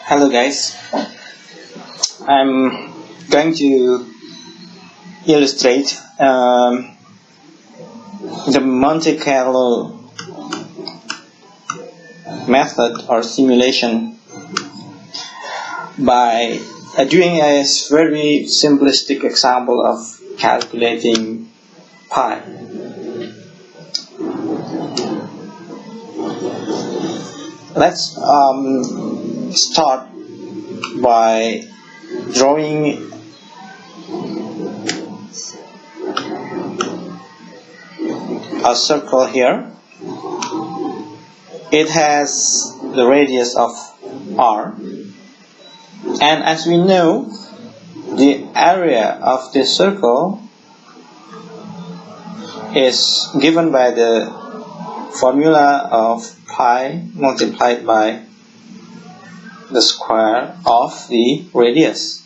Hello guys, I'm going to illustrate the Monte Carlo method or simulation by doing a very simplistic example of calculating pi. Let's start by drawing a circle here. It has the radius of r, and as we know, the area of this circle is given by the formula of pi multiplied by the square of the radius.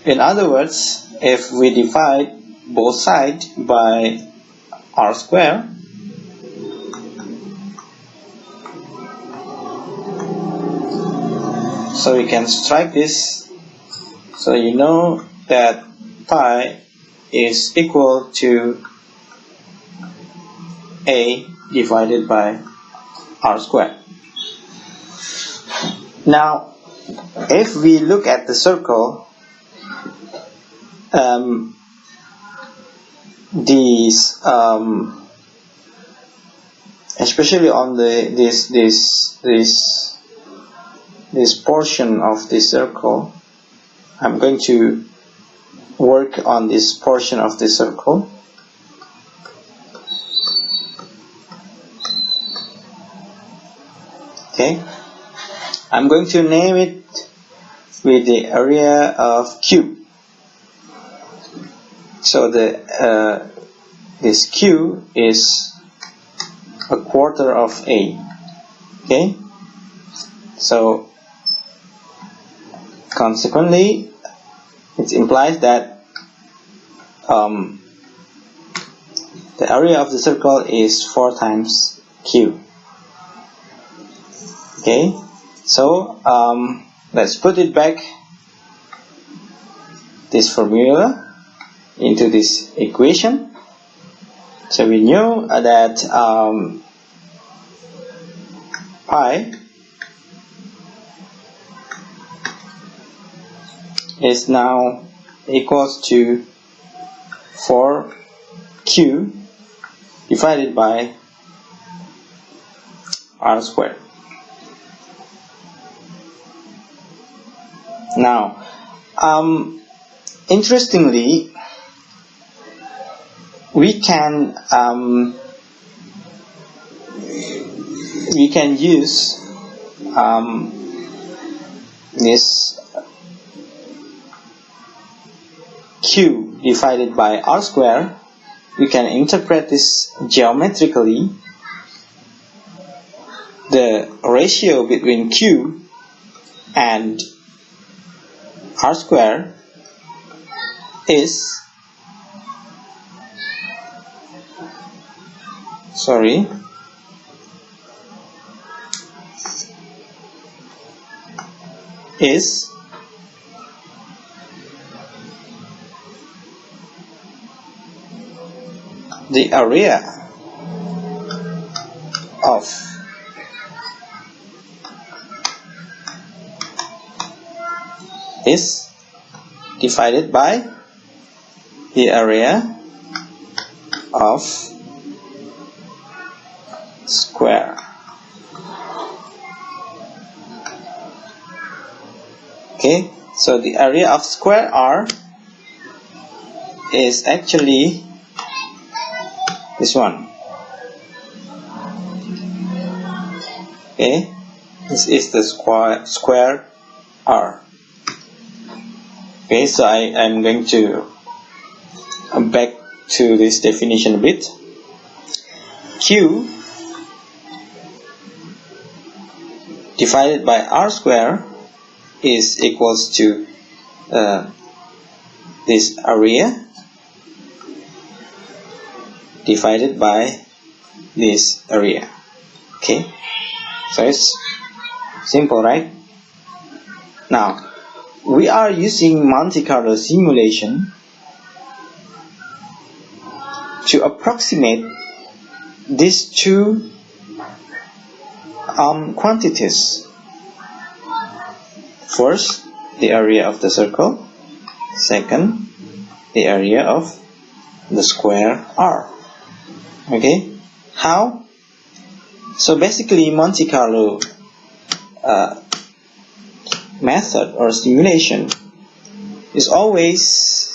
In other words, if we divide both sides by r square, so we can strike this, so you know that pi is equal to a divided by r square. Now, if we look at the circle, these especially on this portion of the circle, I'm going to work on this portion of the circle. Okay, I'm going to name it with the area of Q. So this Q is a quarter of A. Okay, so consequently it implies that the area of the circle is 4 times Q. Okay, so let's put it back, this formula, into this equation. So we know that pi is now equals to 4q divided by r squared. Now, interestingly, we can use this q divided by r square. We can interpret this geometrically. The ratio between q and r square is the area of is divided by the area of square. Okay, so the area of square R is actually this one. Okay, this is the square R. Okay, so I'm going to back to this definition a bit. Q divided by r square is equals to this area divided by this area. Okay, so it's Simple, right? Now, we are using Monte Carlo simulation to approximate these two quantities. First, the area of the circle. Second, the area of the square R. Okay, how? So basically, Monte Carlo method or simulation is always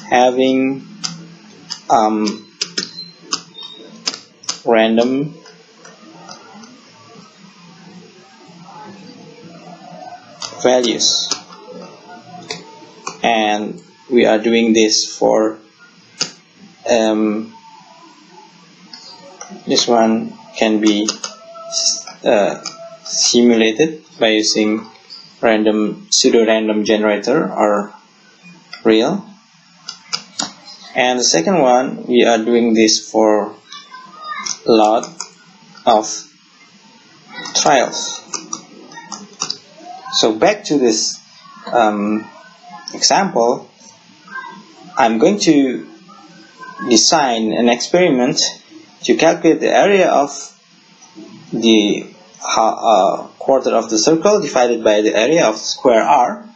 having random values, and we are doing this for this one can be simulated by using pseudo-random generator or real. And the second one, we are doing this for a lot of trials. So back to this example, I'm going to design an experiment to calculate the area of the quarter of the circle divided by the area of square R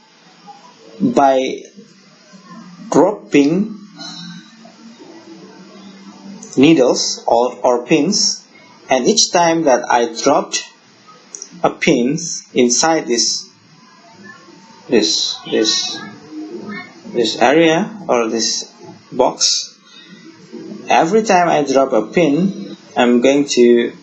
by dropping needles or pins, and each time that I dropped a pin inside this area or this box, every time I drop a pin, I'm going to,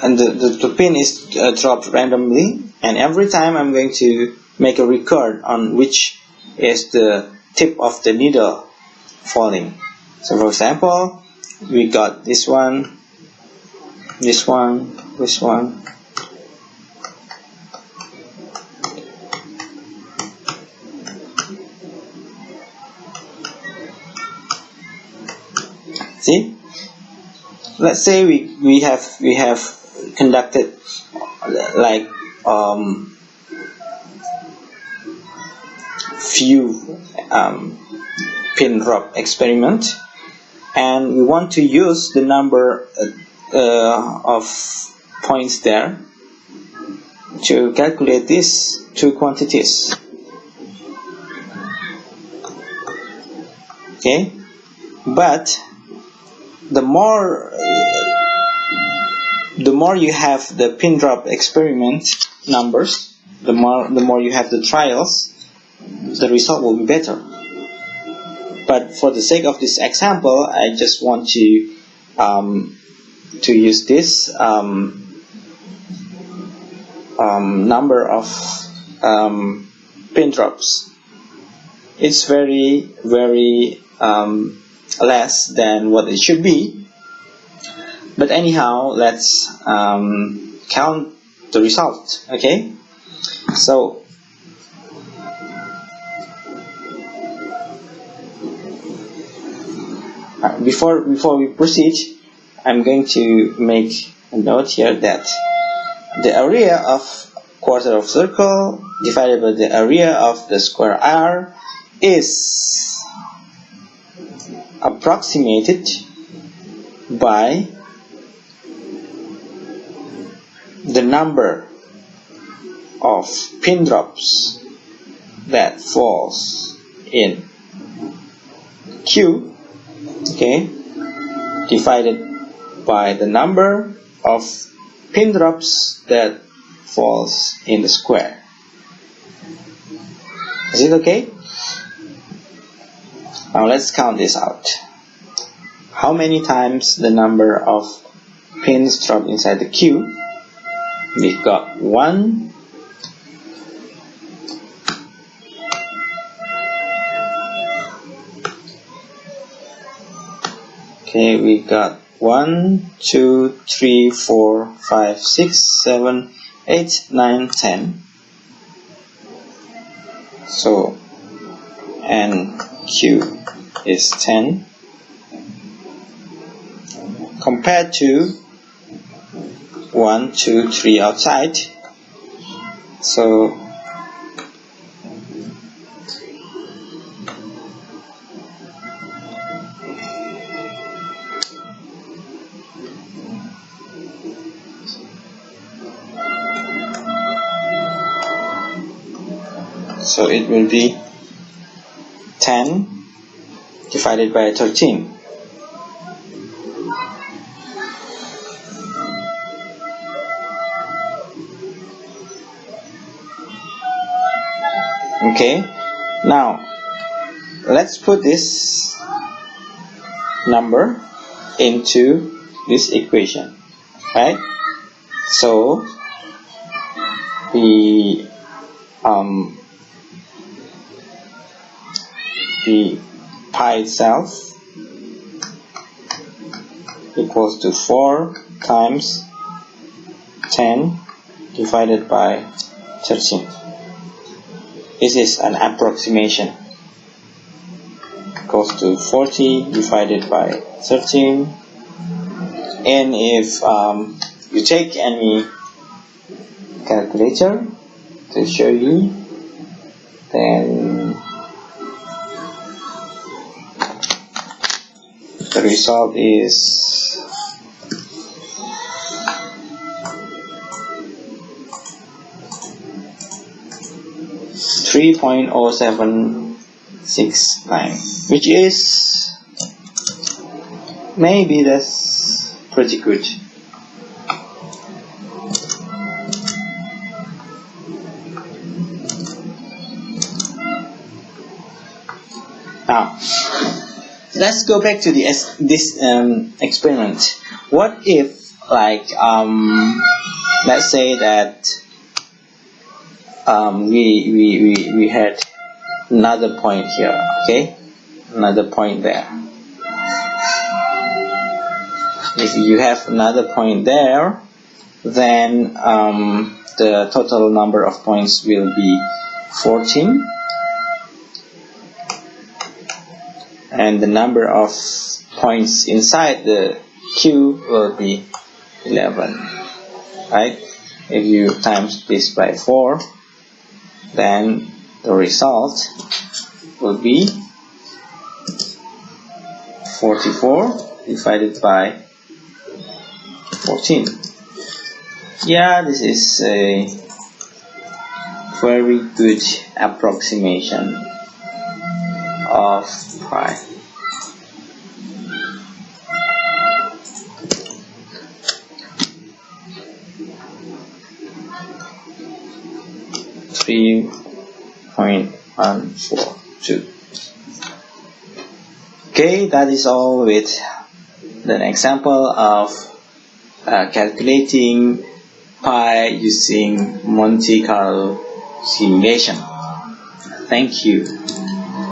and the pin is dropped randomly, and every time I'm going to make a record on which is the tip of the needle falling. So for example, we got this one, this one, this one. See? Let's say we have conducted like few pin drop experiment, and we want to use the number of points there to calculate these two quantities. Okay, but the more you have the pin drop experiment numbers, the more you have the trials, the result will be better. But for the sake of this example, I just want to use this number of pin drops. It's very less than what it should be, but anyhow, let's count the result. Okay, so before we proceed, I'm going to make a note here that the area of quarter of circle divided by the area of the square R is approximated by the number of pin drops that falls in Q, okay, divided by the number of pin drops that falls in the square. Is it okay? Now let's count this out. How many times the number of pins dropped inside the Q? We've got 1, okay, we got 1, 2, 3, 4, 5, 6, 7, 8, 9, 10. So, and Q is 10 compared to 1, 2, 3 outside. So it will be 10 divided by 13. Okay, now let's put this number into this equation, right? So the pi itself equals to 4 times 10 divided by 13. This is an approximation. Equals to 40 divided by 13. And if you take any calculator to show you, then the result is 3.0769, which is maybe that's pretty good. Now let's go back to this experiment. What if, like, let's say that we had another point here, okay, another point there. If you have another point there, then the total number of points will be 14, and the number of points inside the Q will be 11, right? If you times this by 4, then the result will be 44 divided by 14. Yeah, this is a very good approximation of pi. .142. Okay, that is all with an example of calculating pi using Monte Carlo simulation. Thank you.